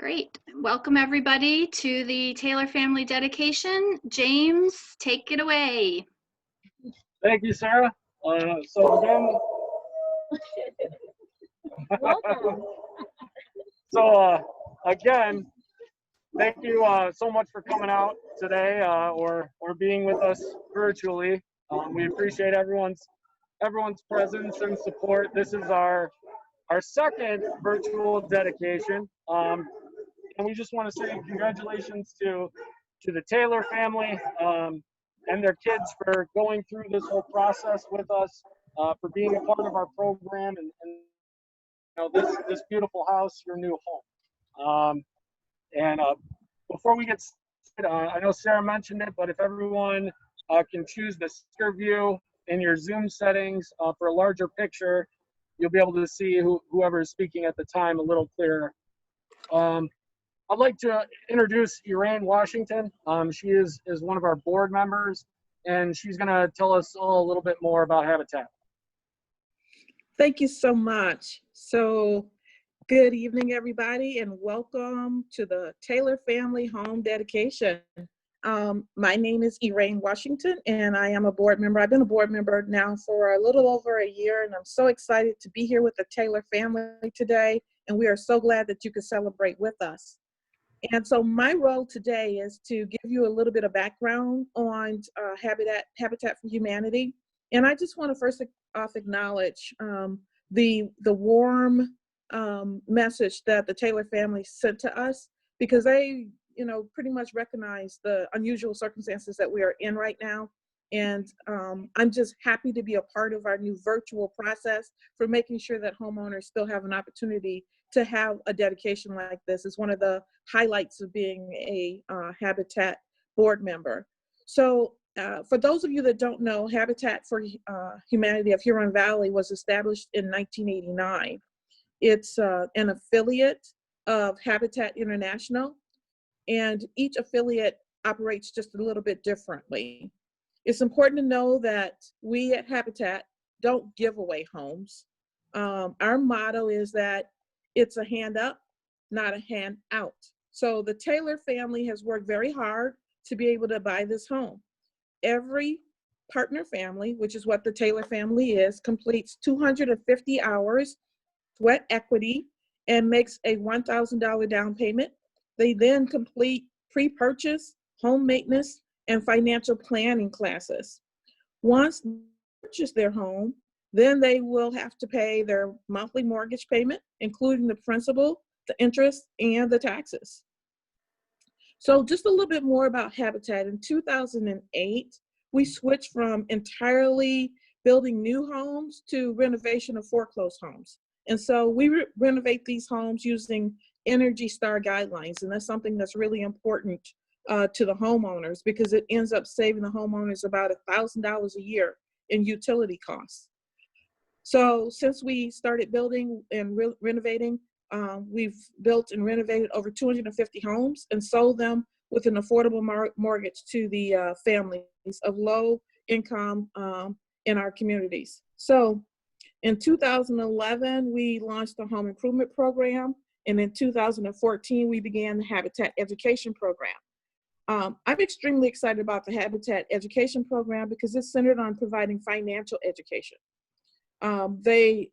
Great. Welcome everybody to the Taylor family dedication. James, take it away. Thank you, Sarah. So again, Welcome. again, thank you so much for coming out today or being with us virtually. We appreciate everyone's presence and support. This is our second virtual dedication, and we just want to say congratulations to the Taylor family and their kids for going through this whole process with us, for being a part of our program, and this beautiful house, your new home. And before we get started, I know Sarah mentioned it, but if everyone can choose the sticker view in your Zoom settings for a larger picture, you'll be able to see whoever is speaking at the time a little clearer. I'd like to introduce Elaine Washington. She is one of our board members, and she's going to tell us all a little bit more about Habitat. Thank you so much. So good evening, everybody, and welcome to the Taylor Family Home Dedication. My name is Elaine Washington, and I am a board member. I've been a board member now for a little over a year, and I'm so excited to be here with the Taylor family today, and we are so glad that you could celebrate with us. And so my role today is to give you a little bit of background on Habitat for Humanity. And I just want to first off acknowledge the warm message that the Taylor family sent to us, because they, pretty much recognize the unusual circumstances that we are in right now. And I'm just happy to be a part of our new virtual process for making sure that homeowners still have an opportunity to have a dedication like this. Is one of the highlights of being a Habitat board member. So for those of you that don't know, Habitat for Humanity of Huron Valley was established in 1989. It's an affiliate of Habitat International, and each affiliate operates just a little bit differently. It's important to know that we at Habitat don't give away homes. Our motto is that it's a hand up, not a hand out. So the Taylor family has worked very hard to be able to buy this home. Every partner family, which is what the Taylor family is, completes 250 hours sweat equity and makes a $1,000 down payment. They then complete pre-purchase, home maintenance, and financial planning classes. Once they purchase their home, then they will have to pay their monthly mortgage payment, including the principal, the interest, and the taxes. So just a little bit more about Habitat. In 2008, we switched from entirely building new homes to renovation of foreclosed homes. And so we renovate these homes using Energy Star guidelines. And that's something that's really important to the homeowners, because it ends up saving the homeowners about $1,000 a year in utility costs. So since we started building and renovating, we've built and renovated over 250 homes and sold them with an affordable mortgage to the families of low income in our communities. So in 2011, we launched the home improvement program. And in 2014, we began the Habitat education program. I'm extremely excited about the Habitat education program because it's centered on providing financial education. They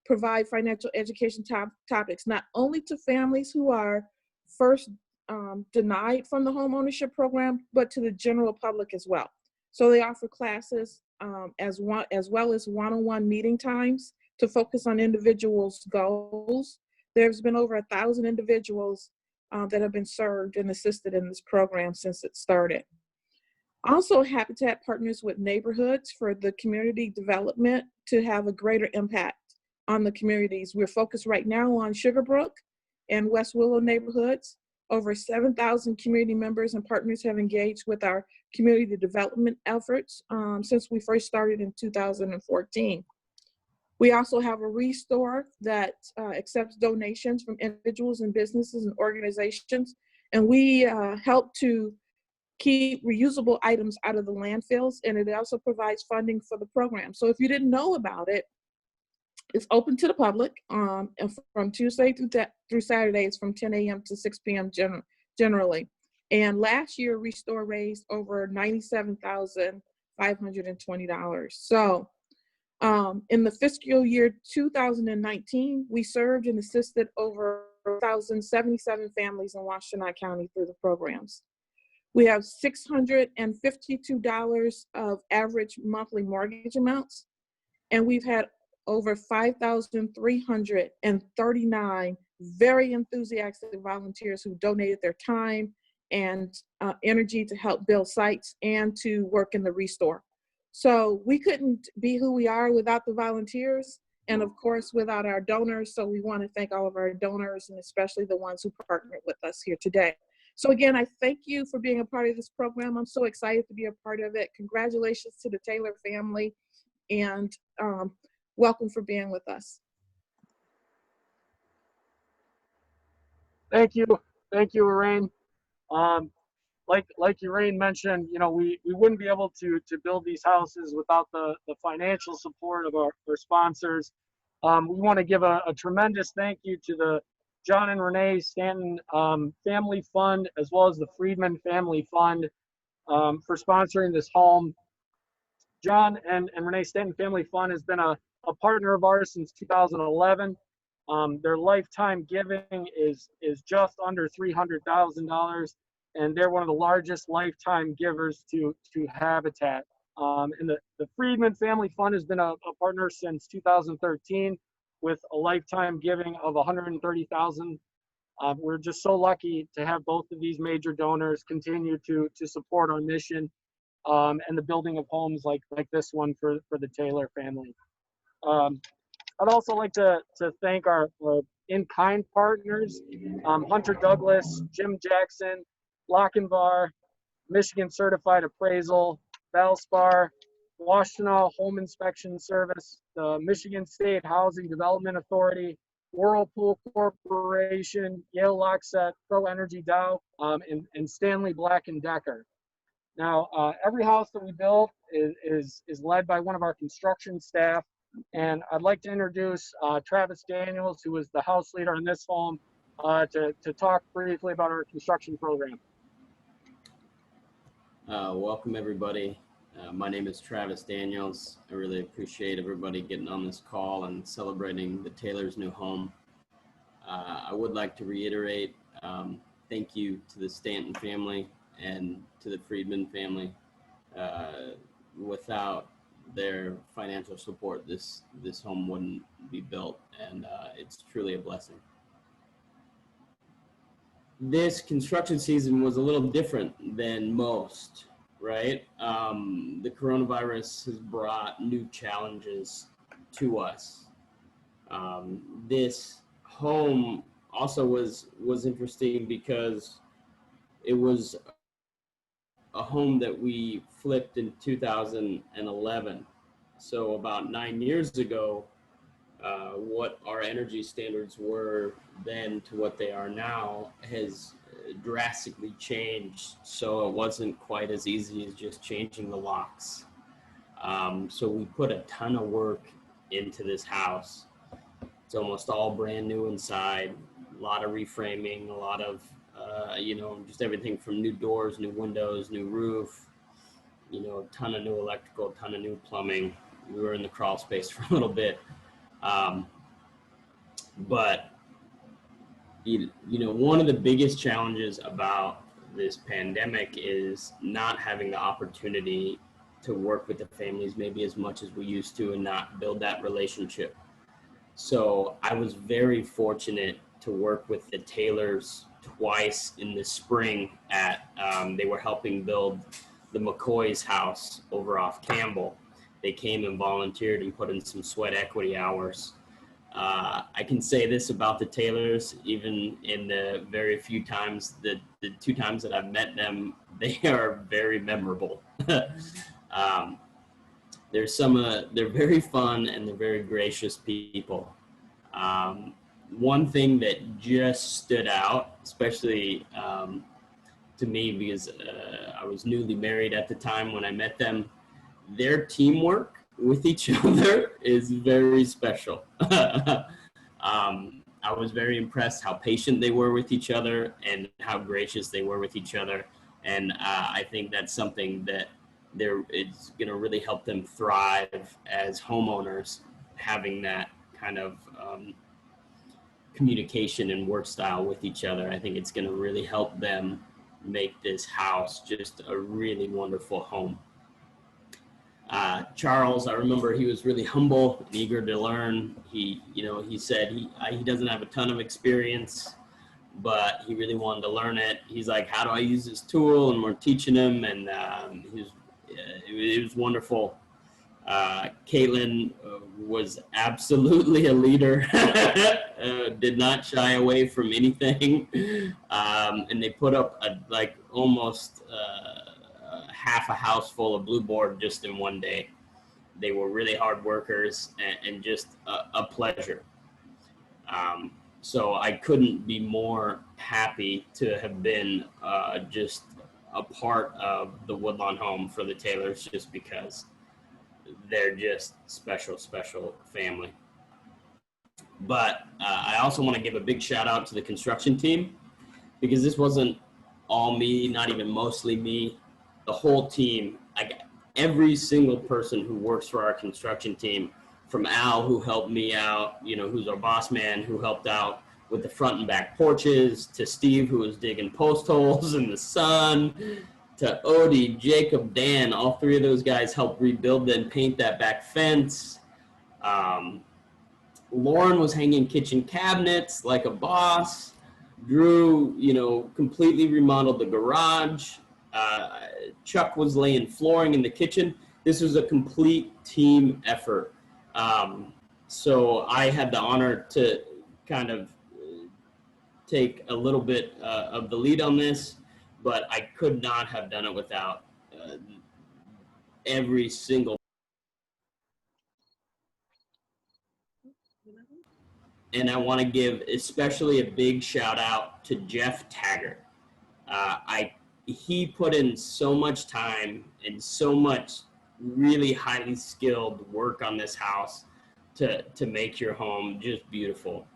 provide financial education topics not only to families who are first denied from the home ownership program, but to the general public as well. So they offer classes as well as one-on-one meeting times to focus on individuals' goals. There's been over 1,000 individuals that have been served and assisted in this program since it started. Also, Habitat partners with neighborhoods for the community development to have a greater impact on the communities. We're focused right now on Sugarbrook and West Willow neighborhoods. Over 7,000 community members and partners have engaged with our community development efforts since we first started in 2014. We also have a Restore that accepts donations from individuals and businesses and organizations, and we help to keep reusable items out of the landfills, and it also provides funding for the program. So if you didn't know about it, It's open to the public and from Tuesday through Saturdays from 10 a.m. to 6 p.m. Generally. And last year, Restore raised over $97,520. So in the fiscal year 2019, we served and assisted over 1,077 families in Washtenaw County through the programs. We have $652 of average monthly mortgage amounts, and we've had over 5,339 very enthusiastic volunteers who donated their time and energy to help build sites and to work in the Restore. So we couldn't be who we are without the volunteers and of course without our donors. So we want to thank all of our donors and especially the ones who partnered with us here today. So again, I thank you for being a part of this program. I'm so excited to be a part of it. Congratulations to the Taylor family and welcome for being with us. Thank you, Lorraine. Like Lorraine mentioned, you know, we wouldn't be able to build these houses without the financial support of our sponsors. We want to give a tremendous thank you to the John and Renee Stanton Family Fund, as well as the Friedman Family Fund for sponsoring this home. John and Renee Stanton Family Fund has been a partner of ours since 2011. Their lifetime giving is just under $300,000, and they're one of the largest lifetime givers to Habitat. And the Friedman Family Fund has been a partner since 2013 with a lifetime giving of $130,000. We're just so lucky to have both of these major donors continue to support our mission and the building of homes like this one for the Taylor family. I'd also like to thank our in-kind partners, Hunter Douglas, Jim Jackson, Lochinvar, Michigan Certified Appraisal, Valspar, Washtenaw Home Inspection Service, the Michigan State Housing Development Authority, Whirlpool Corporation, Yale Lockset, Pro Energy Dow, and Stanley Black & Decker. Now, every house that we build is led by one of our construction staff, and I'd like to introduce Travis Daniels, who is the house leader in this home, to talk briefly about our construction program. Welcome, everybody. My name is Travis Daniels. I really appreciate everybody getting on this call and celebrating the Taylor's new home. I would like to reiterate thank you to the Stanton family and to the Friedman family. Without their financial support, this home wouldn't be built, and it's truly a blessing. This construction season was a little different than most, right? The coronavirus has brought new challenges to us. This home also was interesting because it was a home that we flipped in 2011. So about 9 years ago, what our energy standards were then to what they are now has drastically changed. So it wasn't quite as easy as just changing the locks. So we put a ton of work into this house. It's almost all brand new inside, a lot of reframing, a lot of just everything from new doors, new windows, new roof, a ton of new electrical, a ton of new plumbing. We were in the crawl space for a little bit. But one of the biggest challenges about this pandemic is not having the opportunity to work with the families maybe as much as we used to and not build that relationship. So I was very fortunate to work with the Taylors twice in the spring they were helping build the McCoy's house over off Campbell. They came and volunteered and put in some sweat equity hours. I can say this about the Taylors, even in the very few times, the 2 times that I've met them, they are very memorable. They're very fun and they're very gracious people. One thing that just stood out, especially to me, because I was newly married at the time when I met them, their teamwork with each other is very special. I was very impressed how patient they were with each other and how gracious they were with each other. And I think that's something that it's going to really help them thrive as homeowners, having that kind of communication and work style with each other. I think it's going to really help them make this house just a really wonderful home. Charles, I remember he was really humble and eager to learn. He said he doesn't have a ton of experience, but he really wanted to learn it. He's like, how do I use this tool? And we're teaching him, and it was wonderful. Caitlin was absolutely a leader, did not shy away from anything. And they put up almost half a house full of Blue Board just in one day. They were really hard workers and just a pleasure. So I couldn't be more happy to have been just a part of the Woodlawn home for the Taylors, just because they're just special family. But I also want to give a big shout out to the construction team, because this wasn't all me, not even mostly me. The whole team, every single person who works for our construction team, from Al, who helped me out, who's our boss man, who helped out with the front and back porches, to Steve, who was digging post holes in the sun, to Odie, Jacob, Dan. All three of those guys helped rebuild and paint that back fence. Lauren was hanging kitchen cabinets like a boss. Drew, completely remodeled the garage. Chuck was laying flooring in the kitchen. This was a complete team effort. So I had the honor to kind of take a little bit of the lead on this, but I could not have done it without every single. And I want to give especially a big shout out to Jeff Taggart. He put in so much time and so much really highly skilled work on this house to make your home just beautiful.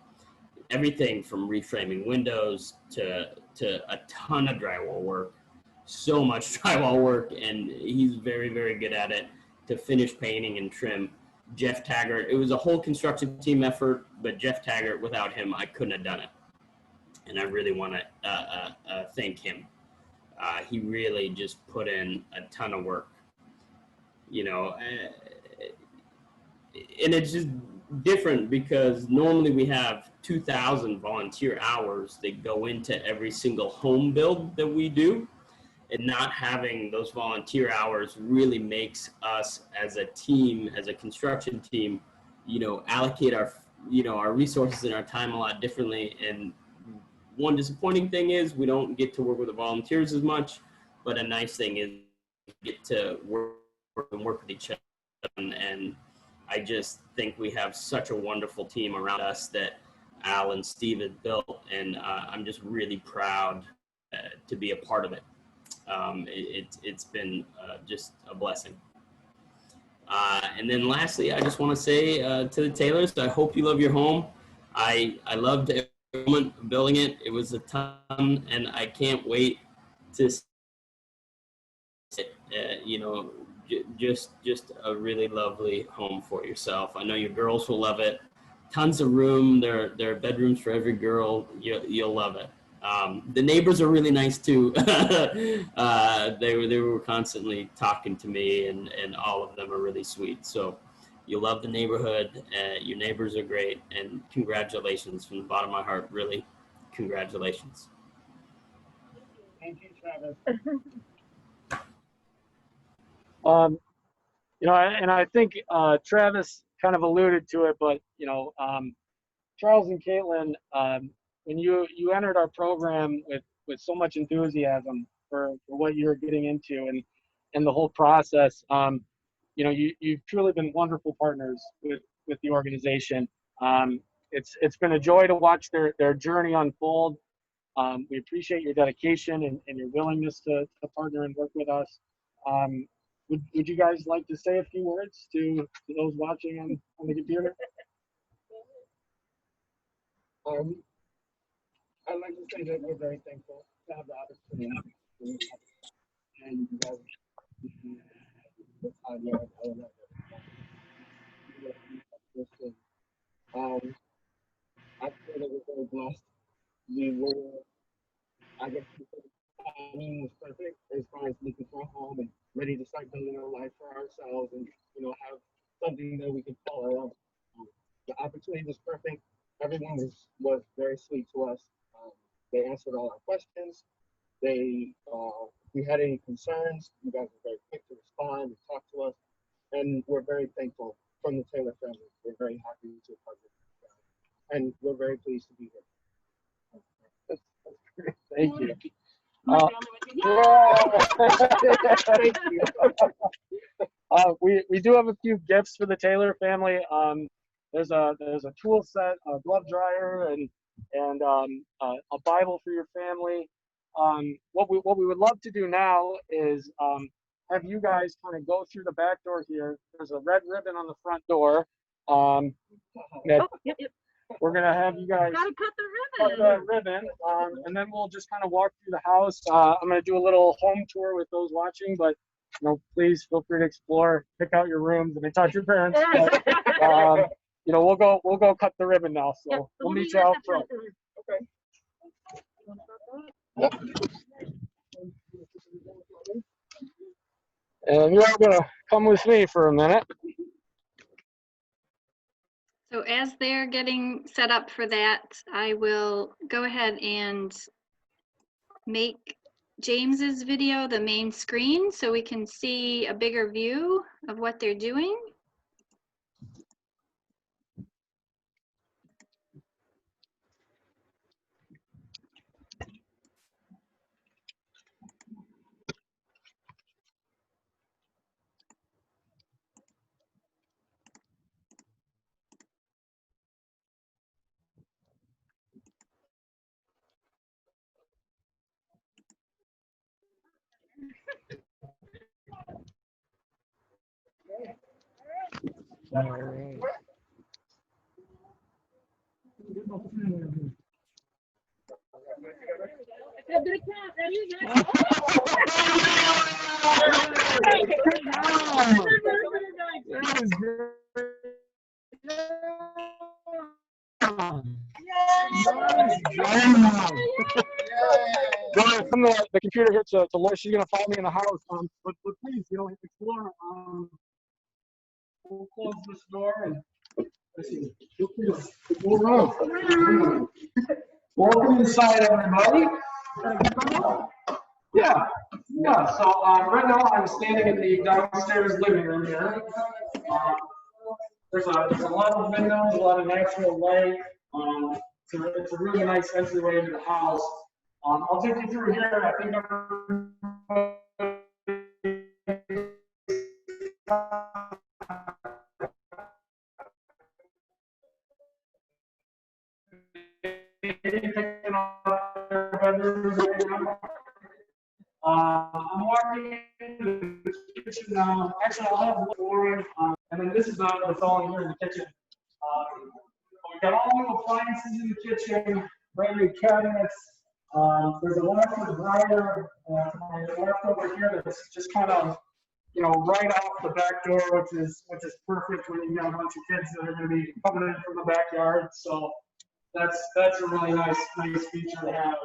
Everything from reframing windows to a ton of drywall work, so much drywall work, and he's very, very good at it, to finish painting and trim. Jeff Taggart, it was a whole construction team effort, but Jeff Taggart, without him, I couldn't have done it. And I really want to thank him. He really just put in a ton of work, and it's just different because normally we have 2,000 volunteer hours that go into every single home build that we do. And not having those volunteer hours really makes us as a team, as a construction team, allocate our resources and our time a lot differently. And one disappointing thing is we don't get to work with the volunteers as much, but a nice thing is we get to work with each other. And I just think we have such a wonderful team around us that Al and Steve have built, and I'm just really proud to be a part of it. It's been just a blessing. And then lastly, I just want to say to the Taylors, I hope you love your home. I loved every moment of building it. It was a ton, and I can't wait to just a really lovely home for yourself. I know your girls will love it. Tons of room. There are bedrooms for every girl. You'll love it. The neighbors are really nice too. They were constantly talking to me, and all of them are really sweet. So you'll love the neighborhood. Your neighbors are great, and congratulations from the bottom of my heart. Really, congratulations. Thank you, Travis. And I think Travis kind of alluded to it, but Charles and Caitlin, when you entered our program with so much enthusiasm for what you're getting into and the whole process, you've truly been wonderful partners with the organization. It's been a joy to watch their journey unfold. We appreciate your dedication and your willingness to partner and work with us. would you guys like to say a few words to those watching on the computer? I'd like to say that we're very thankful to have the opportunity and you guys. I feel that we're very blessed. We were, I guess, timing was perfect as far as looking for a home and ready to start building a life for ourselves and have something that we could call our own. The opportunity was perfect. Everyone was very sweet to us. They answered all our questions. They, if we had any concerns, you guys were very quick to respond and talk to us. And we're very thankful from the Taylor family. We're very happy to partner with you guys. And we're very pleased to be here. Thank you. Thank you. We do have a few gifts for the Taylor family. There's a tool set, a glove dryer, and a Bible for your family. What we would love to do now is have you guys kind of go through the back door here. There's a red ribbon on the front door. Yep. We're gonna have you guys Gotta cut cut the ribbon, and then we'll just kind of walk through the house. I'm gonna do a little home tour with those watching, but please feel free to explore, pick out your rooms, and talk to your parents. But, we'll go cut the ribbon now. So Yep, we'll meet you out front. Okay. Yep. And you're all gonna come with me for a minute. So as they're getting set up for that, I will go ahead and make James's video the main screen so we can see a bigger view of what they're doing. From the computer here to Laura, she's gonna follow me in the house. But please, explore. We'll close this door and we'll run. Welcome inside, everybody. Yeah. So right now I'm standing in the downstairs living room here. There's a lot of windows, a lot of natural light. It's a really nice entryway into the house. I'll take you through here. I think I'm walking into the kitchen now. Actually, I'll have flooring, and then this is what's all in here in the kitchen. We've got all new appliances in the kitchen, brand new cabinets. There's a washer dryer to my left over here that's just kind of, right off the back door, which is perfect when you've got a bunch of kids that are going to be coming in from the backyard. So that's a really nice feature to have.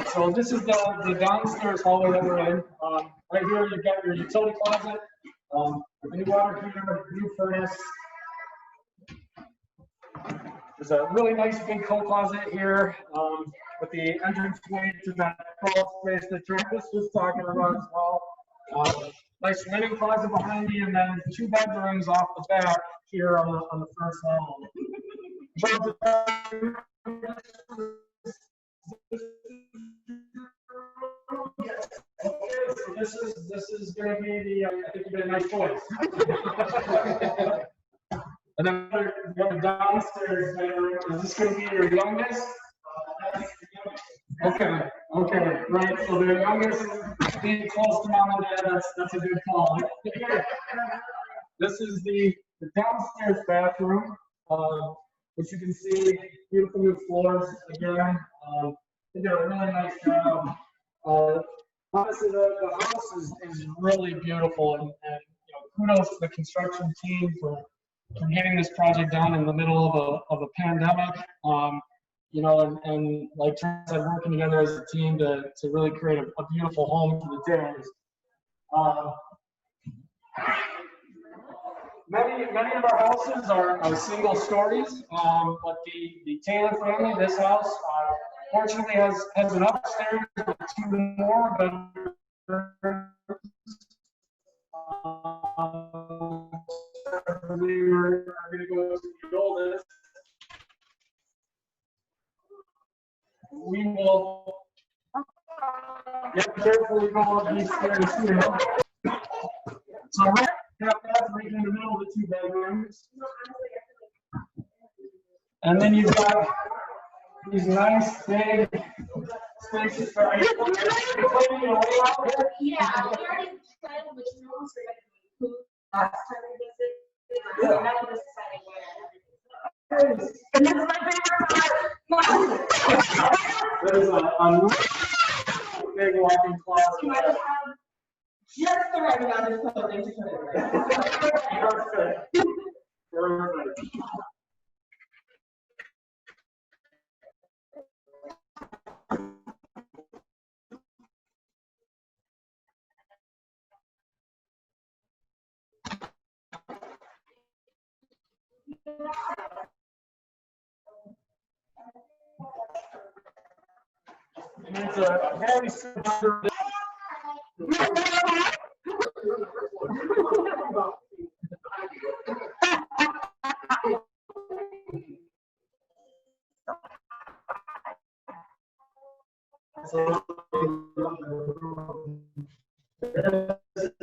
So this is the downstairs hallway that we're in. Right here you've got your utility closet, a new water heater, new furnace. There's a really nice big coat closet here with the entranceway to that crawl space that Travis was talking about as well. Nice linen closet behind me, and then 2 bedrooms off the back here on the first level. this is going to be the, I think you made a nice choice. And then the other downstairs bedroom, is this going to be your youngest? Okay, okay, right, so the youngest being close to mom and dad, that's a good call. This is the downstairs bathroom, which you can see, beautiful new floors again. They did a really nice job. Honestly, the house is really beautiful, and you know, kudos to the construction team for getting this project done in the middle of a pandemic. You know, and like Trent said, working together as a team to really create a beautiful home for the Taylors. Many of our houses are single stories, but the Taylor family, this house, fortunately has an upstairs with 2 more bedrooms. We are going to go to the oldest. We will, carefully go up these stairs here. So right in the middle of the 2 bedrooms. And then you've got these nice big spaces for you. Yeah, we already decided which rooms we're going to include last time we visited. Now we're deciding where. And this is my favorite part. There's a big walk-in closet. You might have just the right amount of clothing to put it in. Perfect. Perfect. And it's a very simple.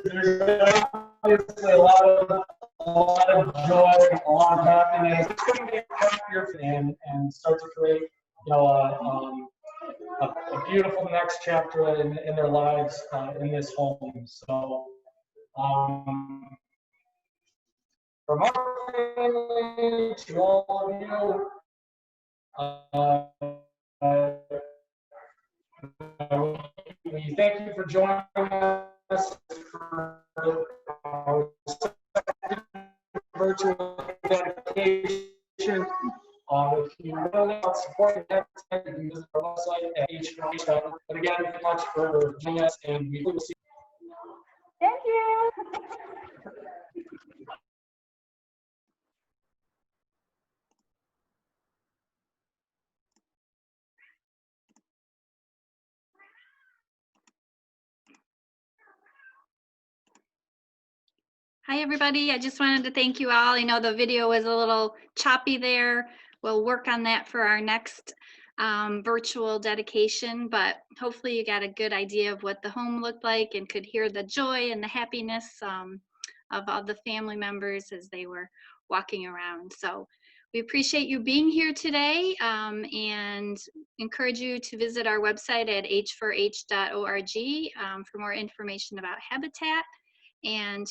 There's obviously a lot of joy, a lot of happiness. It's going to get happier and start to create, you know, a beautiful next chapter in their lives in this home. So, from our family to all of you, we thank you for joining us for our second virtual dedication. If you really want support, you can visit our website at h4h.org. But again, thank you very much for joining us, and we will see you. Thank you. Hi, everybody. I just wanted to thank you all. I know the video was a little choppy there. We'll work on that for our next virtual dedication, but hopefully you got a good idea of what the home looked like and could hear the joy and the happiness of all the family members as they were walking around. So we appreciate you being here today and encourage you to visit our website at h4h.org for more information about Habitat and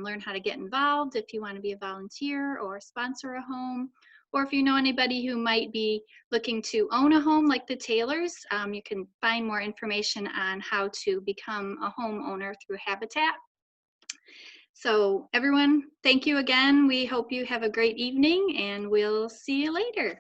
learn how to get involved if you want to be a volunteer or sponsor a home, or if you know anybody who might be looking to own a home like the Taylors. You can find more information on how to become a homeowner through Habitat. So everyone, thank you again. We hope you have a great evening, and we'll see you later.